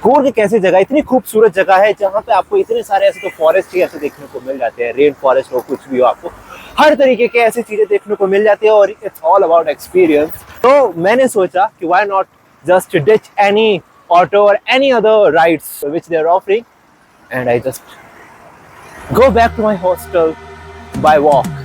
कूर्ग एक ऐसी जगह, इतनी खूबसूरत जगह है जहाँ पे आपको इतने सारे ऐसे तो फॉरेस्ट ही ऐसे देखने को मिल जाते हैं, रेन फॉरेस्ट हो कुछ भी हो, आपको हर तरीके के ऐसी चीजें देखने को मिल जाती है और इट्स ऑल अबाउट एक्सपीरियंस। तो मैंने सोचा कि why not just ditch any auto और any other rides which they are offering and I just go back to my hostel by walk.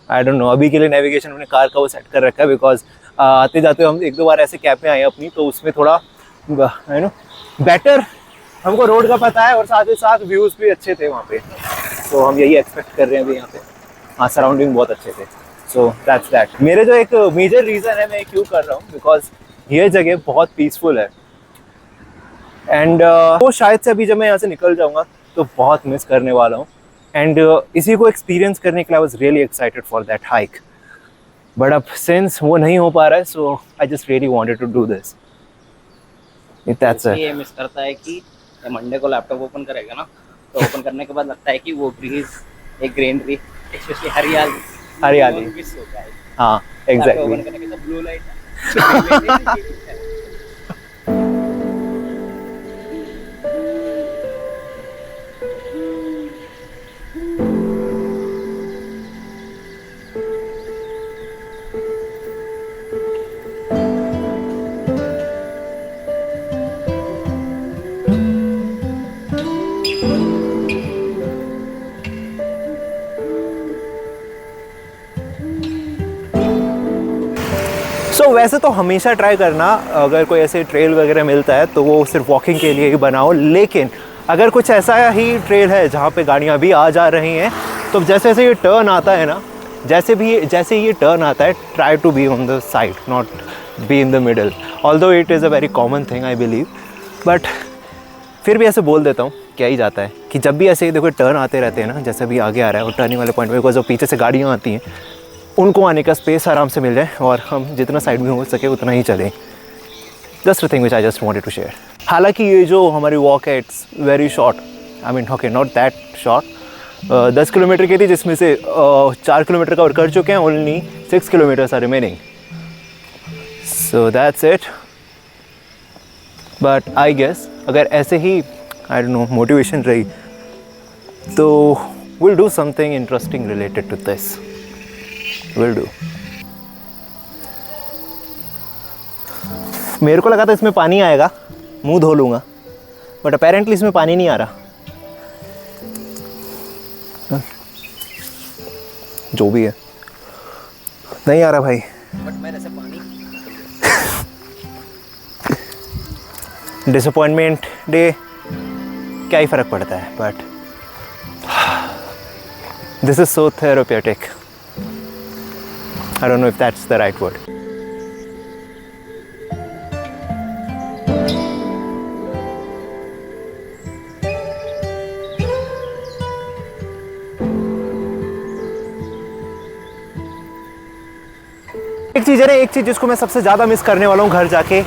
I don't know, अभी के लिए नेविगेशन अपने car का वो सेट कर रखा है बिकॉज आते जाते हम एक दो बार ऐसे कैब में आए अपनी, तो उसमें थोड़ा यू नो बेटर हमको रोड का पता है और साथ ही साथ व्यूज़ भी अच्छे थे वहाँ पे, तो हम यही एक्सपेक्ट कर रहे हैं अभी यहाँ पे। हाँ, सराउंडिंग बहुत अच्छे थे, सो दैट्स दैट। मेरे जो एक मेजर रीज़न है मैं क्यों कर रहा हूँ, बिकॉज ये जगह बहुत पीसफुल है एंड तो शायद से अभी जब मैं यहाँ से निकल जाऊँगा तो बहुत मिस करने वाला हूँ एंड इसी को एक्सपीरियंस करने के लिए I was really excited for that hike, but अब सिंस वो नहीं हो पा रहा है so I just really wanted to do this. That's it. ये मिस करता है कि मंडे को लैपटॉप ओपन करेगा ना, तो ओपन करने के बाद लगता है कि वो ब्रीज, एक ग्रीनरी, स्पेशली हरियाली मिस होता है। हाँ एग्जैक्टली। ओपन करने के बाद ब्लू लाइट सो वैसे तो हमेशा ट्राई करना, अगर कोई ऐसे ट्रेल वगैरह मिलता है तो वो सिर्फ वॉकिंग के लिए ही बनाओ, लेकिन अगर कुछ ऐसा ही ट्रेल है जहाँ पे गाड़ियाँ भी आ जा रही हैं तो जैसे जैसे ये टर्न आता है ना, जैसे ये टर्न आता है, try to be on the side, not be in the middle, although it is a very common thing I believe, but फिर भी ऐसे बोल देता हूँ, क्या ही जाता है कि जब भी ऐसे देखो टर्न आते रहते हैं ना, जैसे भी आगे आ रहा है और टर्निंग वाले पॉइंट में, बिकॉज जो पीछे से गाड़ियाँ आती हैं उनको आने का स्पेस आराम से मिल जाए और हम जितना साइड में हो सके उतना ही चलें। Just a thing which I just wanted to share. हालांकि ये जो हमारी वॉक है it's very short, I mean okay not that short, 10 kilometre की थी जिसमें से 4 किलोमीटर कवर कर चुके हैं, only 6 kilometres are remaining, so that's it. But I guess अगर ऐसे ही आई डोंट नो मोटिवेशन रही तो will do something interesting related to this, will do. मेरे को लगा था इसमें पानी आएगा, मुंह धो लूँगा, बट अपेरेंटली इसमें पानी नहीं आ रहा। जो भी है नहीं आ रहा भाई, बट मेरे से पानी डिसअपॉइंटमेंट डे क्या ही फ़र्क पड़ता है, but this is so therapeutic, I don't know if that's the right word. एक चीज़ है ना, एक चीज़ जिसको मैं सबसे ज़्यादा मिस करने वाला हूँ घर जाके,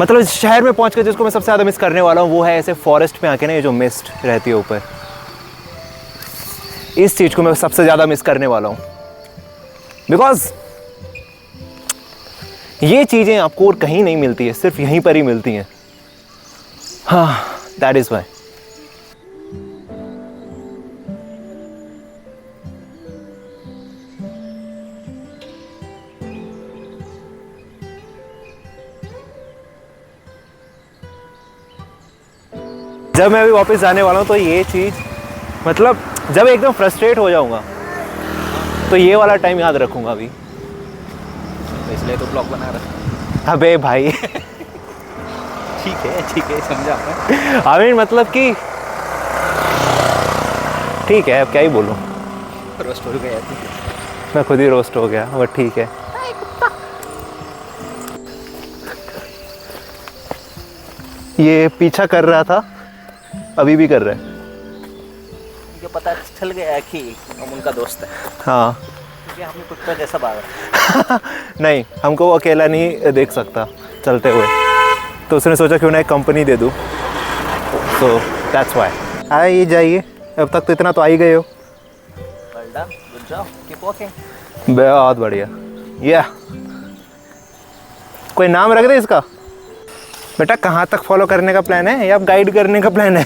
मतलब शहर में पहुँच कर जिसको मैं सबसे ज़्यादा मिस करने वाला हूँ वो है ऐसे फॉरेस्ट में आके ना, ये जो मिस्ट रहती है ऊपर, इस चीज़ को मैं सबसे ज़्यादा मिस करने वाला हूँ, बिकॉज ये चीज़ें आपको और कहीं नहीं मिलती है, सिर्फ यहीं पर ही मिलती हैं। हाँ, दैट इज़ वाई। जब मैं अभी वापस जाने वाला हूँ तो ये चीज़, मतलब जब एकदम फ्रस्ट्रेट हो जाऊँगा तो ये वाला टाइम याद रखूँगा अभी, इसलिए तो ब्लॉग बना रहा। अबे भाई ठीक है समझा मैं। आई मीन मतलब कि ठीक है, अब क्या ही बोलूँ, रोस्ट हो गया, मैं खुद ही रोस्ट हो गया, बट ठीक है। ये पीछा कर रहा था, अभी भी कर रहा है। मुझे पता चल गया कि हम उनका दोस्त है, हाँ क्योंकि हमने कुत्ता जैसा भाग रहा नहीं, हमको वो अकेला नहीं देख सकता चलते हुए, तो उसने सोचा क्यों ना एक कंपनी दे दूँ, सो दैट्स वाई। आइए जाइए, अब तक तो इतना तो आ ही गए हो। Well done, good job, keep walking। बहुत बढ़िया। या कोई नाम रख दे इसका। बेटा कहाँ तक फॉलो करने का प्लान है या गाइड करने का प्लान है?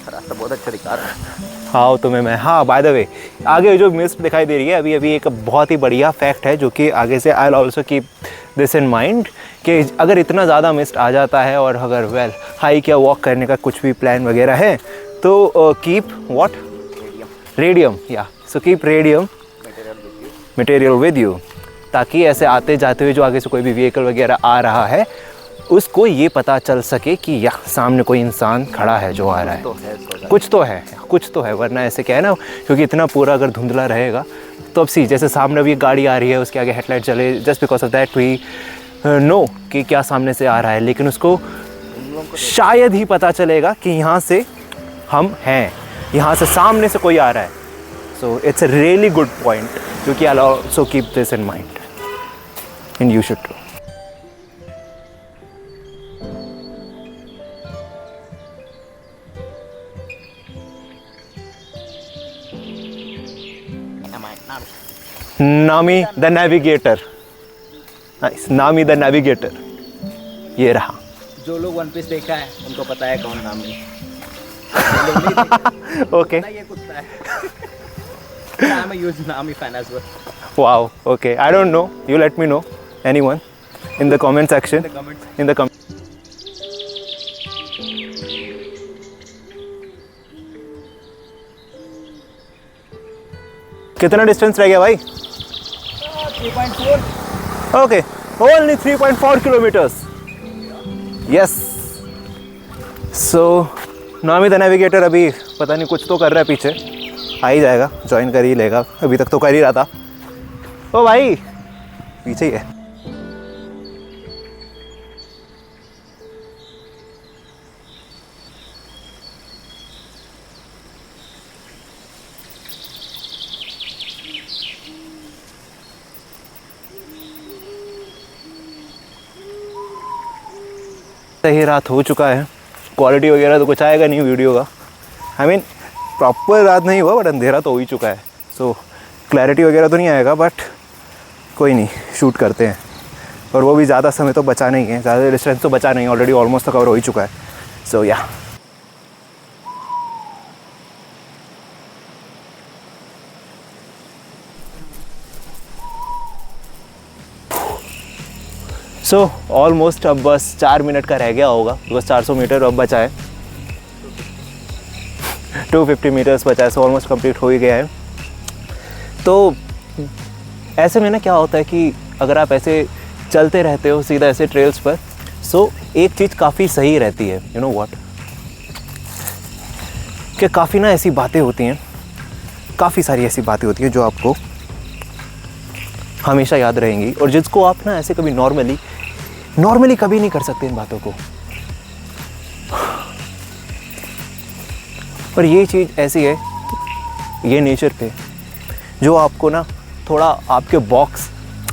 रास्ता बहुत अच्छा दिखा रहा है। हाँ तुम्हें मैं, हाँ बाय द वे, आगे जो मिस्ट दिखाई दे रही है अभी अभी, एक बहुत ही बढ़िया फैक्ट है जो कि आगे से I will also keep this in mind कि अगर इतना ज़्यादा मिस्ट आ जाता है और अगर हाइक या वॉक करने का कुछ भी प्लान वगैरह है तो कीप व्हाट, रेडियम, या so keep radium material with you, ताकि ऐसे आते जाते हुए जो आगे से कोई भी व्हीकल वगैरह आ रहा है उसको ये पता चल सके कि या सामने कोई इंसान खड़ा है जो आ रहा है, कुछ तो है, वरना ऐसे क्या है ना, क्योंकि इतना पूरा अगर धुंधला रहेगा तो अब सी जैसे सामने अभी गाड़ी आ रही है उसके आगे हेडलाइट चले, just because of that we know कि क्या सामने से आ रहा है, लेकिन उसको शायद ही पता चलेगा कि यहाँ से हम हैं, यहाँ से सामने से कोई आ रहा है। So it's a really good point, क्योंकि I also keep this in mind and you should too. Nami the navigator, Nami the navigator, ये रहा। जो लोग वन पीस देखा है उनको पता है कौन नामी। ओके, ये कुत्ता है। I'm a huge Nami fan as well. wow, okay, I don't know, you let me know, anyone in the comment section, in the comment. कितना डिस्टेंस रह गया भाई? 3.4। Okay, only 3.4 kilometres. यस, सो नामी द नेविगेटर अभी पता नहीं कुछ तो कर रहा है पीछे, आ ही जाएगा, ज्वाइन कर ही लेगा, अभी तक तो कर ही रहा था। ओ भाई पीछे ही है। सही रात हो चुका है, क्वालिटी वगैरह तो कुछ आएगा नहीं वीडियो का, आई मीन प्रॉपर रात नहीं हुआ बट अंधेरा तो हो ही चुका है, सो क्लैरिटी वगैरह तो नहीं आएगा, बट कोई नहीं, शूट करते हैं। और वो भी ज़्यादा समय तो बचा नहीं है, ज़्यादा डिस्टेंस तो बचा नहीं, ऑलरेडी ऑलमोस्ट तो कवर हो ही चुका है। सो या सो ऑलमोस्ट अब बस 4 मिनट का रह गया होगा, बस 400 मीटर अब बचा है, 250 मीटर्स बचा है, सो ऑलमोस्ट कंप्लीट हो ही गया है। तो ऐसे में ना क्या होता है कि अगर आप ऐसे चलते रहते हो सीधा ऐसे ट्रेल्स पर, सो एक चीज़ काफ़ी सही रहती है, यू नो व्हाट, कि काफ़ी ना ऐसी बातें होती हैं, काफ़ी सारी ऐसी बातें होती हैं जो आपको हमेशा याद रहेंगी, और जिसको आप ना ऐसे कभी नॉर्मली कभी नहीं कर सकते इन बातों को। पर ये चीज़ ऐसी है, ये नेचर पे जो आपको ना थोड़ा आपके बॉक्स,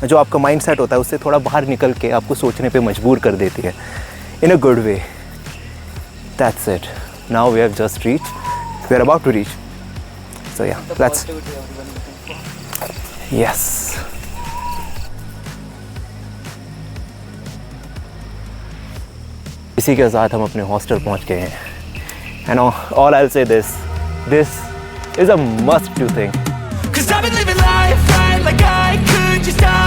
जो आपका माइंड सेट होता है उससे थोड़ा बाहर निकल के आपको सोचने पे मजबूर कर देती है, in a good way. That's it, now we have just reach, we are about to reach, so yeah let's, yes. इसी के साथ हम अपने हॉस्टल पहुंच गए हैं, and all I will say this is a must do thing. 'Cause I've been living life right like I could just die.